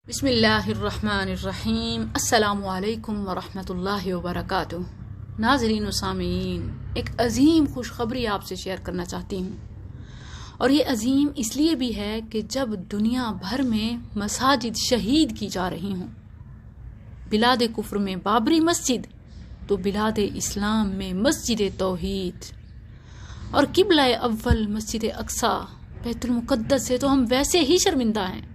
بسم اللہ الرحمن الرحیم۔ السلام علیکم ورحمۃ اللہ وبرکاتہ۔ ناظرین و سامعین، ایک عظیم خوشخبری آپ سے شیئر کرنا چاہتی ہوں، اور یہ عظیم اس لیے بھی ہے کہ جب دنیا بھر میں مساجد شہید کی جا رہی ہوں، بلاد کفر میں بابری مسجد تو بلاد اسلام میں مسجد توحید، اور قبلہ اول مسجد اقصی بیت المقدس سے تو ہم ویسے ہی شرمندہ ہیں۔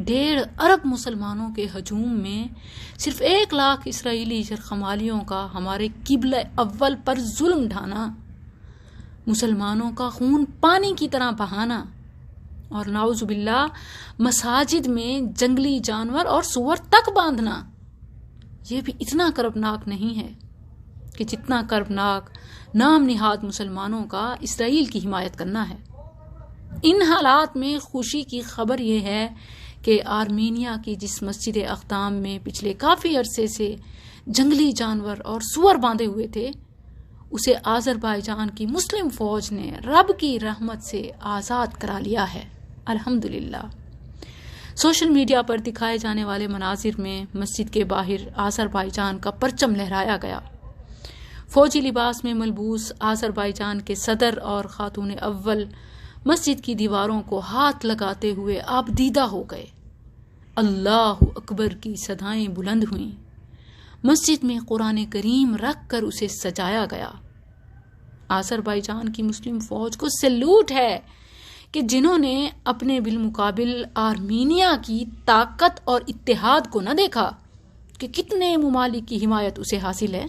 1.5 ارب مسلمانوں کے ہجوم میں صرف 1 لاکھ اسرائیلی یرغمالیوں کا ہمارے قبلہ اول پر ظلم ڈھانا، مسلمانوں کا خون پانی کی طرح بہانا، اور نعوذ باللہ مساجد میں جنگلی جانور اور سور تک باندھنا، یہ بھی اتنا کربناک نہیں ہے کہ جتنا کربناک نام نہاد مسلمانوں کا اسرائیل کی حمایت کرنا ہے۔ ان حالات میں خوشی کی خبر یہ ہے کہ آرمینیا کی جس مسجد اقدام میں پچھلے کافی عرصے سے جنگلی جانور اور سور باندھے ہوئے تھے، اسے آذربائیجان کی مسلم فوج نے رب کی رحمت سے آزاد کرا لیا ہے، الحمدللہ۔ سوشل میڈیا پر دکھائے جانے والے مناظر میں مسجد کے باہر آذربائیجان کا پرچم لہرایا گیا۔ فوجی لباس میں ملبوس آذربائیجان کے صدر اور خاتون اول مسجد کی دیواروں کو ہاتھ لگاتے ہوئے آپ دیدہ ہو گئے۔ اللہ اکبر کی صدائیں بلند ہوئیں۔ مسجد میں قرآن کریم رکھ کر اسے سجایا گیا۔ آذربائیجان کی مسلم فوج کو سیلوٹ ہے کہ جنہوں نے اپنے بالمقابل آرمینیا کی طاقت اور اتحاد کو نہ دیکھا کہ کتنے ممالک کی حمایت اسے حاصل ہے،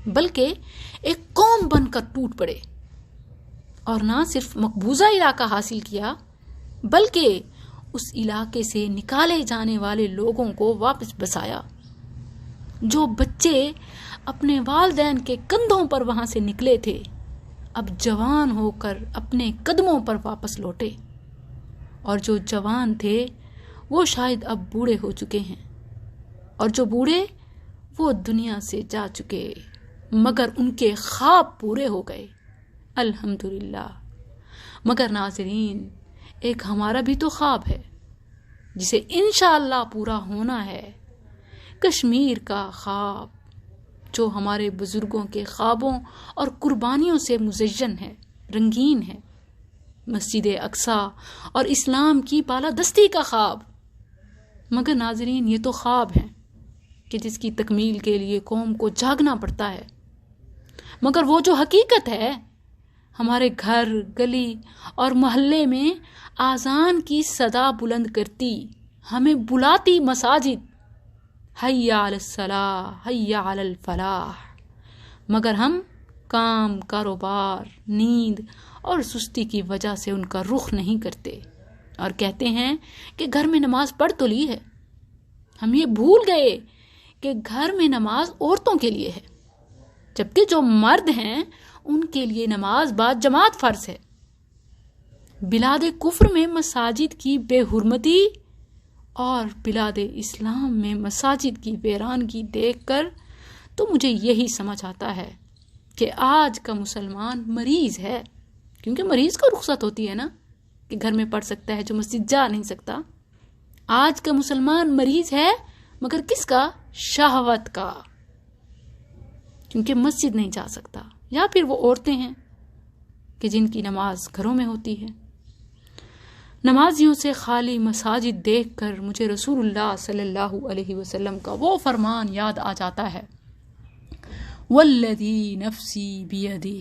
بلکہ ایک قوم بن کر ٹوٹ پڑے، اور نہ صرف مقبوضہ علاقہ حاصل کیا بلکہ اس علاقے سے نکالے جانے والے لوگوں کو واپس بسایا۔ جو بچے اپنے والدین کے کندھوں پر وہاں سے نکلے تھے، اب جوان ہو کر اپنے قدموں پر واپس لوٹے، اور جو جوان تھے وہ شاید اب بوڑھے ہو چکے ہیں، اور جو بوڑھے وہ دنیا سے جا چکے، مگر ان کے خواب پورے ہو گئے، الحمدللہ۔ مگر ناظرین، ایک ہمارا بھی تو خواب ہے جسے انشاءاللہ پورا ہونا ہے، کشمیر کا خواب، جو ہمارے بزرگوں کے خوابوں اور قربانیوں سے مزین ہے، رنگین ہے، مسجد اقصی اور اسلام کی بالادستی کا خواب۔ مگر ناظرین، یہ تو خواب ہیں کہ جس کی تکمیل کے لیے قوم کو جاگنا پڑتا ہے، مگر وہ جو حقیقت ہے، ہمارے گھر، گلی اور محلے میں آذان کی صدا بلند کرتی، ہمیں بلاتی مساجد، حی علی الصلاح، حی علی الفلاح، مگر ہم کام، کاروبار، نیند اور سستی کی وجہ سے ان کا رخ نہیں کرتے، اور کہتے ہیں کہ گھر میں نماز پڑھ تو لی ہے۔ ہم یہ بھول گئے کہ گھر میں نماز عورتوں کے لیے ہے، جبکہ جو مرد ہیں ان کے لیے نماز بعد جماعت فرض ہے۔ بلاد کفر میں مساجد کی بے حرمتی اور بلاد اسلام میں مساجد کی ویرانگی دیکھ کر تو مجھے یہی سمجھ آتا ہے کہ آج کا مسلمان مریض ہے، کیونکہ مریض کو رخصت ہوتی ہے نا کہ گھر میں پڑھ سکتا ہے، جو مسجد جا نہیں سکتا۔ آج کا مسلمان مریض ہے، مگر کس کا؟ شہوت کا، کیونکہ مسجد نہیں جا سکتا، یا پھر وہ عورتیں ہیں کہ جن کی نماز گھروں میں ہوتی ہے۔ نمازیوں سے خالی مساجد دیکھ کر مجھے رسول اللہ صلی اللہ علیہ وسلم کا وہ فرمان یاد آ جاتا ہے، والذی نفسی بیدہ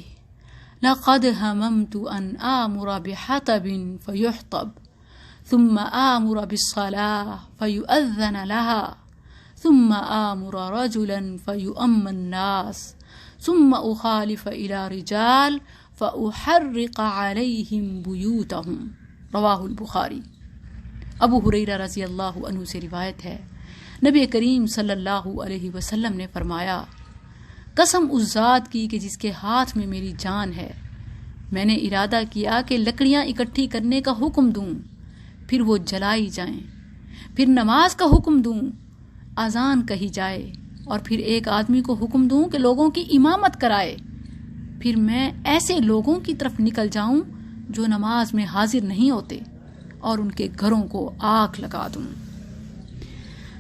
لقد ہممت ان آمر بحطب فیحطب ثم آمر بالصلاة فیؤذن لها ثم آمر رجلا فیؤم الناس ثم اخالف الى رجال فاحرق عليهم بيوتهم، رواہ البخاری۔ ابو ہریرہ رضی اللہ عنہ سے روایت ہے، نبی کریم صلی اللہ علیہ وسلم نے فرمایا، قسم اس ذات کی کہ جس کے ہاتھ میں میری جان ہے، میں نے ارادہ کیا کہ لکڑیاں اکٹھی کرنے کا حکم دوں، پھر وہ جلائی جائیں، پھر نماز کا حکم دوں، اذان کہی جائے، اور پھر ایک آدمی کو حکم دوں کہ لوگوں کی امامت کرائے، پھر میں ایسے لوگوں کی طرف نکل جاؤں جو نماز میں حاضر نہیں ہوتے، اور ان کے گھروں کو آگ لگا دوں۔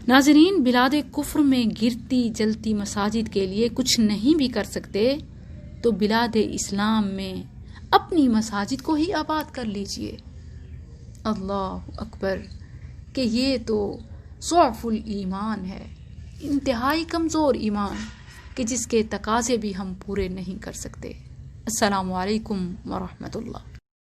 ناظرین، بلاد کفر میں گرتی جلتی مساجد کے لیے کچھ نہیں بھی کر سکتے تو بلاد اسلام میں اپنی مساجد کو ہی آباد کر لیجئے۔ اللہ اکبر! کہ یہ تو ضعف الایمان ہے، انتہائی کمزور ایمان، کہ جس کے تقاضے بھی ہم پورے نہیں کر سکتے۔ السلام علیکم ورحمۃ اللہ۔